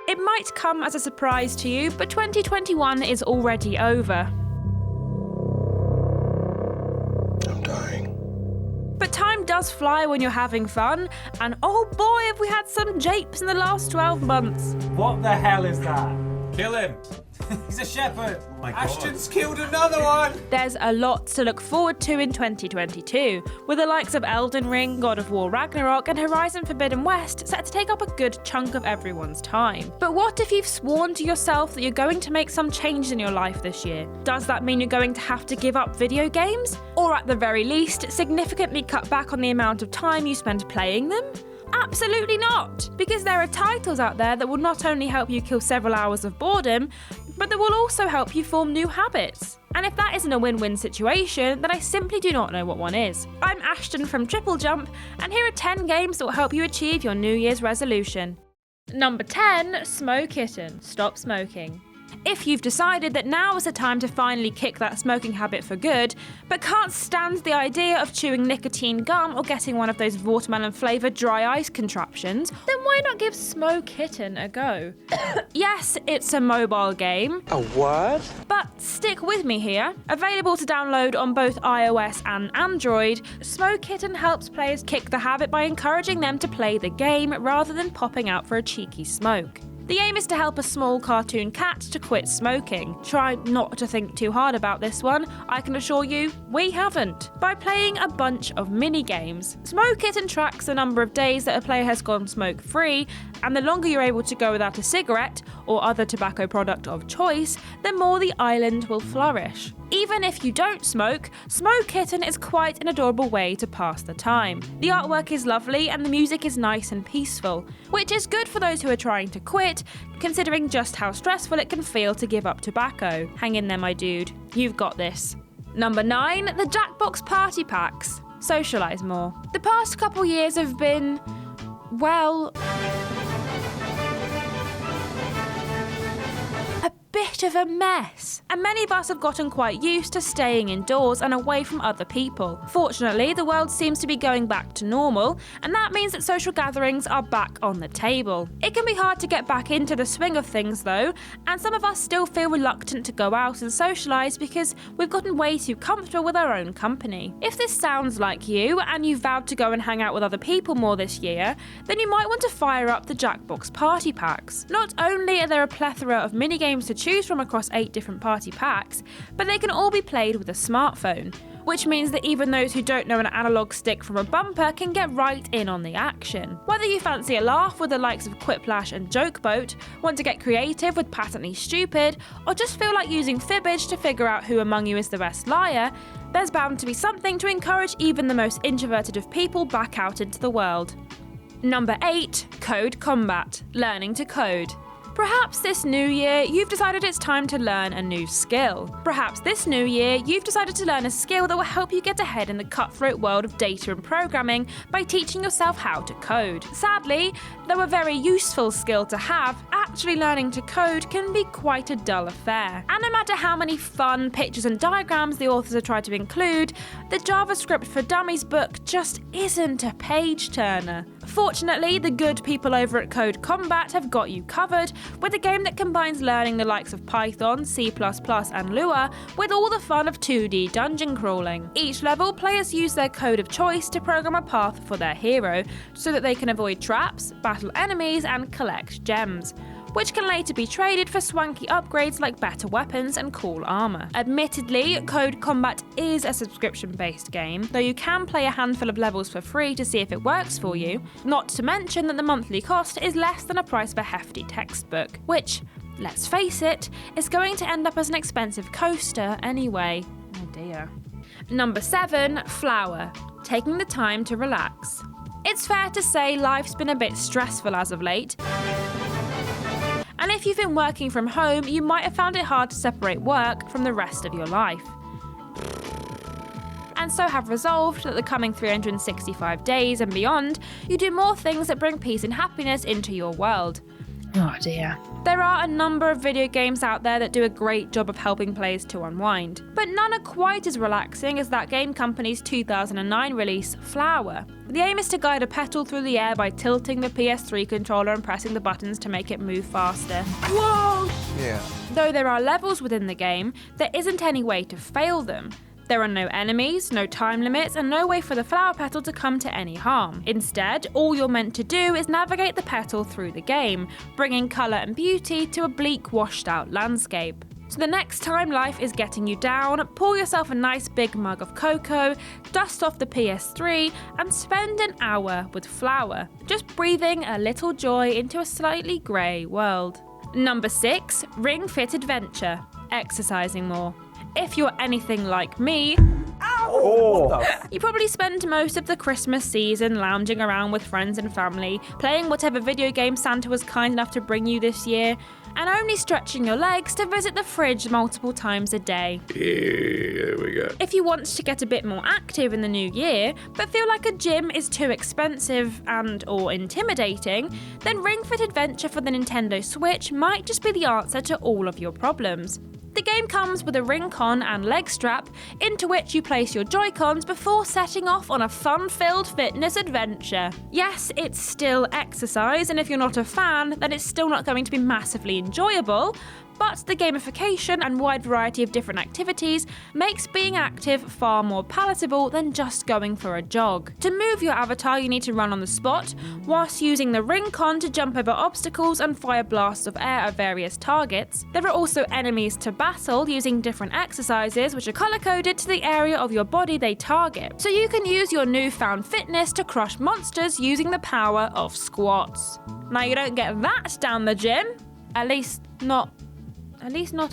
It might come as a surprise to you, but 2021 is already over. I'm dying. But time does fly when you're having fun, and oh boy have we had some japes in the last 12 months. What the hell is that? Kill him! He's a shepherd! My God. Ashton's killed another one! There's a lot to look forward to in 2022, with the likes of Elden Ring, God of War Ragnarok, and Horizon Forbidden West set to take up a good chunk of everyone's time. But what if you've sworn to yourself that you're going to make some changes in your life this year? Does that mean you're going to have to give up video games? Or at the very least, significantly cut back on the amount of time you spend playing them? Absolutely not! Because there are titles out there that will not only help you kill several hours of boredom, but that will also help you form new habits. And if that isn't a win-win situation, then I simply do not know what one is. I'm Ashton from TripleJump, and here are 10 games that will help you achieve your New Year's resolution. Number 10, Smokitten. Stop smoking. If you've decided that now is the time to finally kick that smoking habit for good, but can't stand the idea of chewing nicotine gum or getting one of those watermelon flavoured dry ice contraptions, then why not give Smokitten a go? Yes, it's a mobile game. A what? But stick with me here. Available to download on both iOS and Android, Smokitten helps players kick the habit by encouraging them to play the game rather than popping out for a cheeky smoke. The aim is to help a small cartoon cat to quit smoking. Try not to think too hard about this one. I can assure you, we haven't. By playing a bunch of mini-games. Smokitten tracks the number of days that a player has gone smoke-free, and the longer you're able to go without a cigarette or other tobacco product of choice, the more the island will flourish. Even if you don't smoke, Smokitten is quite an adorable way to pass the time. The artwork is lovely and the music is nice and peaceful, which is good for those who are trying to quit, considering just how stressful it can feel to give up tobacco. Hang in there, my dude. You've got this. Number 9, the Jackbox Party Packs. Socialise more. The past couple years have been, well, a bit of a mess, and many of us have gotten quite used to staying indoors and away from other people. Fortunately, the world seems to be going back to normal, and that means that social gatherings are back on the table. It can be hard to get back into the swing of things though, and some of us still feel reluctant to go out and socialise because we've gotten way too comfortable with our own company. If this sounds like you, and you've vowed to go and hang out with other people more this year, then you might want to fire up the Jackbox Party Packs. Not only are there a plethora of minigames to choose from across 8 different party packs, but they can all be played with a smartphone, which means that even those who don't know an analog stick from a bumper can get right in on the action. Whether you fancy a laugh with the likes of Quiplash and Jokeboat, want to get creative with Patently Stupid, or just feel like using Fibbage to figure out who among you is the best liar, there's bound to be something to encourage even the most introverted of people back out into the world. Number 8, Code Combat. Learning to code. Perhaps this new year, you've decided it's time to learn a new skill. Perhaps this new year, you've decided to learn a skill that will help you get ahead in the cutthroat world of data and programming by teaching yourself how to code. Sadly, though a very useful skill to have, actually learning to code can be quite a dull affair. And no matter how many fun pictures and diagrams the authors have tried to include, the JavaScript for Dummies book just isn't a page-turner. Fortunately, the good people over at Code Combat have got you covered with a game that combines learning the likes of Python, C++, and Lua with all the fun of 2D dungeon crawling. Each level, players use their code of choice to program a path for their hero so that they can avoid traps, battle enemies, and collect gems, which can later be traded for swanky upgrades like better weapons and cool armour. Admittedly, Code Combat is a subscription-based game, though you can play a handful of levels for free to see if it works for you, not to mention that the monthly cost is less than a price of a hefty textbook, which, let's face it, is going to end up as an expensive coaster anyway. Oh dear. Number 7, Flower. Taking the time to relax. It's fair to say life's been a bit stressful as of late, and if you've been working from home, you might have found it hard to separate work from the rest of your life. And so have resolved that the coming 365 days and beyond, you do more things that bring peace and happiness into your world. Oh dear. There are a number of video games out there that do a great job of helping players to unwind, but none are quite as relaxing as that game company's 2009 release, Flower. The aim is to guide a petal through the air by tilting the PS3 controller and pressing the buttons to make it move faster. Whoa! Yeah. Though there are levels within the game, there isn't any way to fail them. There are no enemies, no time limits, and no way for the flower petal to come to any harm. Instead, all you're meant to do is navigate the petal through the game, bringing colour and beauty to a bleak, washed-out landscape. So the next time life is getting you down, pour yourself a nice big mug of cocoa, dust off the PS3, and spend an hour with Flower, just breathing a little joy into a slightly grey world. Number 6, Ring Fit Adventure, exercising more. If you're anything like me, you probably spend most of the Christmas season lounging around with friends and family, playing whatever video game Santa was kind enough to bring you this year, and only stretching your legs to visit the fridge multiple times a day. Here we go. If you want to get a bit more active in the new year, but feel like a gym is too expensive and/or intimidating, then Ring Fit Adventure for the Nintendo Switch might just be the answer to all of your problems. The game comes with a ring-con and leg strap, into which you place your Joy-Cons before setting off on a fun-filled fitness adventure. Yes, it's still exercise, and if you're not a fan, then it's still not going to be massively enjoyable, but the gamification and wide variety of different activities makes being active far more palatable than just going for a jog. To move your avatar, you need to run on the spot, whilst using the ring-con to jump over obstacles and fire blasts of air at various targets. There are also enemies to battle using different exercises which are colour-coded to the area of your body they target. So you can use your newfound fitness to crush monsters using the power of squats. Now you don't get that down the gym, at least not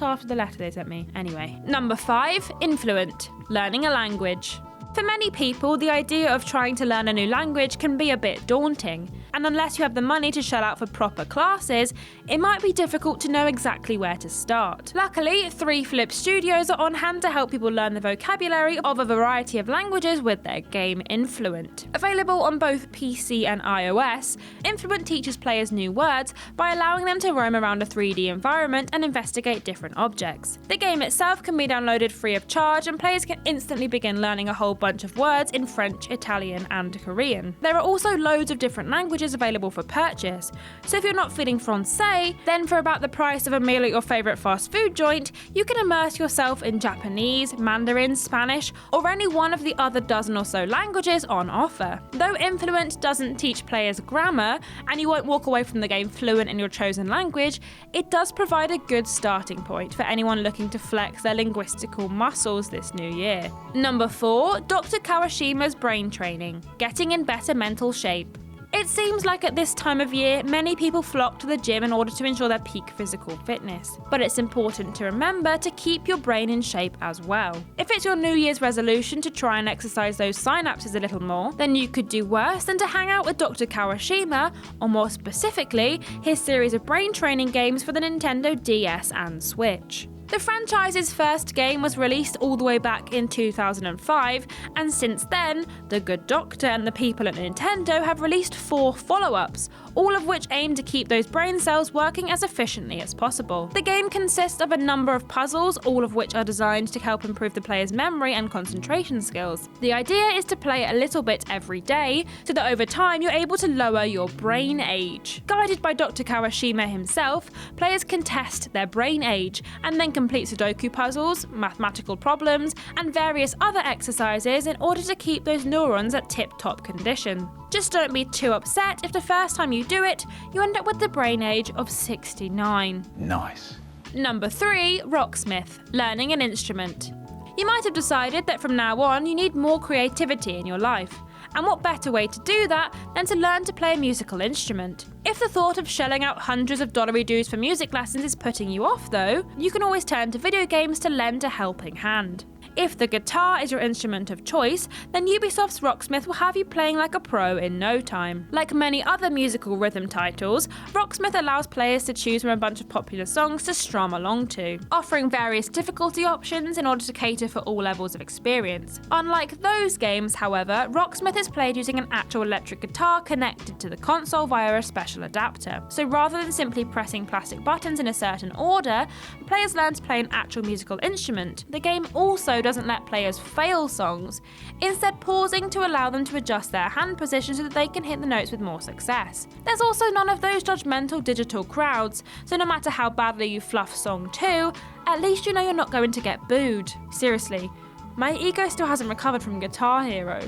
after the letter they sent me. Anyway. Number 5, Influent, learning a language. For many people, the idea of trying to learn a new language can be a bit daunting, and unless you have the money to shell out for proper classes, it might be difficult to know exactly where to start. Luckily, 3 Flip Studios are on hand to help people learn the vocabulary of a variety of languages with their game Influent. Available on both PC and iOS, Influent teaches players new words by allowing them to roam around a 3D environment and investigate different objects. The game itself can be downloaded free of charge, and players can instantly begin learning a whole bunch of words in French, Italian, and Korean. There are also loads of different languages available for purchase, so if you're not feeling Francais, then for about the price of a meal at your favourite fast food joint, you can immerse yourself in Japanese, Mandarin, Spanish, or any one of the other dozen or so languages on offer. Though Influent doesn't teach players grammar, and you won't walk away from the game fluent in your chosen language, it does provide a good starting point for anyone looking to flex their linguistical muscles this new year. Number 4, Dr. Kawashima's brain training, getting in better mental shape. It seems like at this time of year, many people flock to the gym in order to ensure their peak physical fitness. But it's important to remember to keep your brain in shape as well. If it's your New Year's resolution to try and exercise those synapses a little more, then you could do worse than to hang out with Dr. Kawashima, or more specifically, his series of brain training games for the Nintendo DS and Switch. The franchise's first game was released all the way back in 2005, and since then, the good doctor and the people at Nintendo have released 4 follow-ups, all of which aim to keep those brain cells working as efficiently as possible. The game consists of a number of puzzles, all of which are designed to help improve the player's memory and concentration skills. The idea is to play it a little bit every day, so that over time you're able to lower your brain age. Guided by Dr. Kawashima himself, players can test their brain age, and then complete Sudoku puzzles, mathematical problems, and various other exercises in order to keep those neurons at tip-top condition. Just don't be too upset if the first time you do it, you end up with the brain age of 69. Nice. Number 3, Rocksmith, learning an instrument. You might have decided that from now on you need more creativity in your life. And what better way to do that than to learn to play a musical instrument? If the thought of shelling out hundreds of dollary dues for music lessons is putting you off though, you can always turn to video games to lend a helping hand. If the guitar is your instrument of choice, then Ubisoft's Rocksmith will have you playing like a pro in no time. Like many other musical rhythm titles, Rocksmith allows players to choose from a bunch of popular songs to strum along to, offering various difficulty options in order to cater for all levels of experience. Unlike those games, however, Rocksmith is played using an actual electric guitar connected to the console via a special adapter. So rather than simply pressing plastic buttons in a certain order, players learn to play an actual musical instrument. The game also doesn't let players fail songs, instead pausing to allow them to adjust their hand position so that they can hit the notes with more success. There's also none of those judgmental digital crowds, so no matter how badly you fluff song 2, at least you know you're not going to get booed. Seriously, my ego still hasn't recovered from Guitar Hero.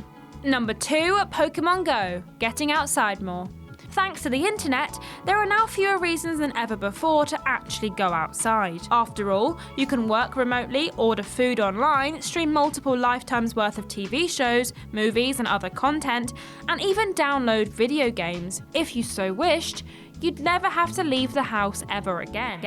Number 2, Pokemon Go, getting outside more. Thanks to the internet, there are now fewer reasons than ever before to actually go outside. After all, you can work remotely, order food online, stream multiple lifetimes worth of TV shows, movies and other content, and even download video games. If you so wished, you'd never have to leave the house ever again.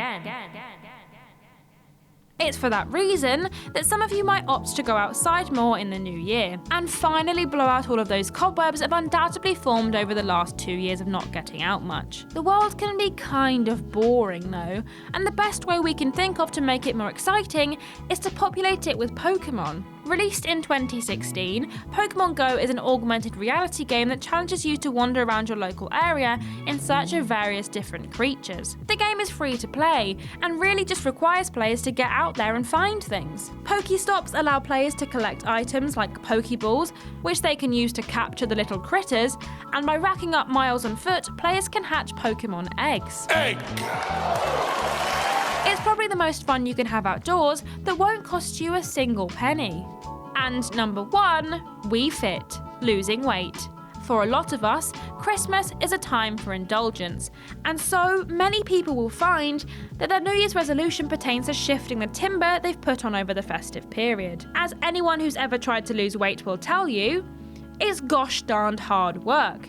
It's for that reason that some of you might opt to go outside more in the new year, and finally blow out all of those cobwebs that have undoubtedly formed over the last 2 years of not getting out much. The world can be kind of boring though, and the best way we can think of to make it more exciting is to populate it with Pokemon. Released in 2016, Pokemon Go is an augmented reality game that challenges you to wander around your local area in search of various different creatures. The game is free to play, and really just requires players to get out there and find things. Pokestops allow players to collect items like Pokeballs, which they can use to capture the little critters, and by racking up miles on foot, players can hatch Pokemon eggs. It's probably the most fun you can have outdoors that won't cost you a single penny. And number 1, Wii Fit, losing weight. For a lot of us, Christmas is a time for indulgence, and so many people will find that their New Year's resolution pertains to shifting the timber they've put on over the festive period. As anyone who's ever tried to lose weight will tell you, it's gosh darned hard work.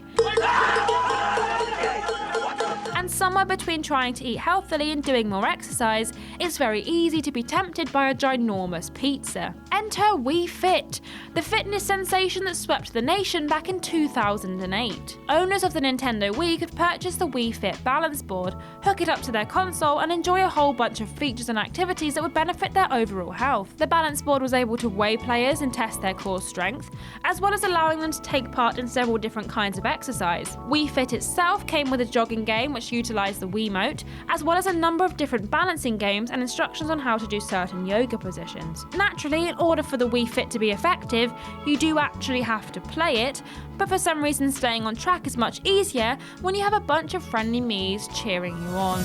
And somewhere between trying to eat healthily and doing more exercise, it's very easy to be tempted by a ginormous pizza. Enter Wii Fit, the fitness sensation that swept the nation back in 2008. Owners of the Nintendo Wii could purchase the Wii Fit balance board, hook it up to their console, and enjoy a whole bunch of features and activities that would benefit their overall health. The balance board was able to weigh players and test their core strength, as well as allowing them to take part in several different kinds of exercise. Wii Fit itself came with a jogging game which utilised the Wiimote, as well as a number of different balancing games and instructions on how to do certain yoga positions. Naturally, in order for the Wii Fit to be effective, you do actually have to play it, but for some reason staying on track is much easier when you have a bunch of friendly me's cheering you on.